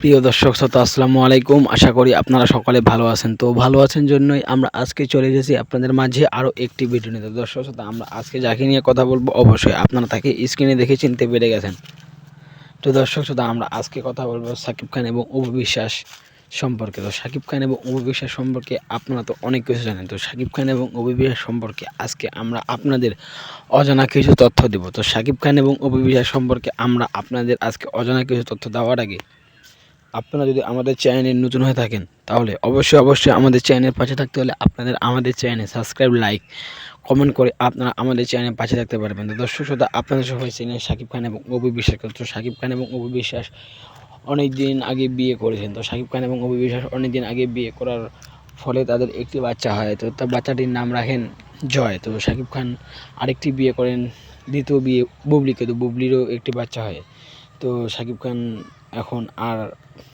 প্রিয় দর্শক শ্রোতা আসসালামু আলাইকুম। আশা করি আপনারা সকলে ভালো আছেন। তো ভালো আছেন জন্যই আমরা আজকে চলে এসেছি আপনাদের মাঝে আরও একটি ভিডিও নিতে। দর্শক শ্রোতা আমরা আজকে যাকে নিয়ে কথা বলবো অবশ্যই আপনারা তাকে স্ক্রিনে দেখে চিনতে পেরে গেছেন। তো দর্শক শ্রোতা আমরা আজকে কথা বলবো সাকিব খান এবং অপু বিশ্বাস সম্পর্কে। তো সাকিব খান এবং অপু বিশ্বাস সম্পর্কে আপনারা তো অনেক কিছু জানেন। তো সাকিব খান এবং অপু বিশ্বাস সম্পর্কে আজকে আমরা আপনাদের অজানা কিছু তথ্য দেব। তো সাকিব খান এবং অপু বিশ্বাস সম্পর্কে আমরা আপনাদের আজকে অজানা কিছু তথ্য দেওয়ার আগে আপনারা যদি আমাদের চ্যানেলে নতুন হয়ে থাকেন তাহলে অবশ্যই আমাদের চ্যানেলের পাশে থাকতে হলে আপনাদের আমাদের চ্যানেলে সাবস্ক্রাইব, লাইক, কমেন্ট করে আপনারা আমাদের চ্যানেলের পাশে থাকতে পারবেন। তো দর্শক শ্রোতা আপনাদের সবাই চেনেন সাকিব খান এবং অপু বিশ্বাস। তো সাকিব খান এবং অপু বিশ্বাস অনেক দিন আগে বিয়ে করেছেন। তো সাকিব খান এবং অপু বিশ্বাস অনেক দিন আগে বিয়ে করার ফলে তাদের একটি বাচ্চা হয়। তো তার বাচ্চাটির নাম রাখেন জয়। তো সাকিব খান আরেকটি বিয়ে করেন, দ্বিতীয় বিয়ে বুবলিকে। তো বুবলিরও একটি বাচ্চা হয়। তো সাকিব খান এখন আর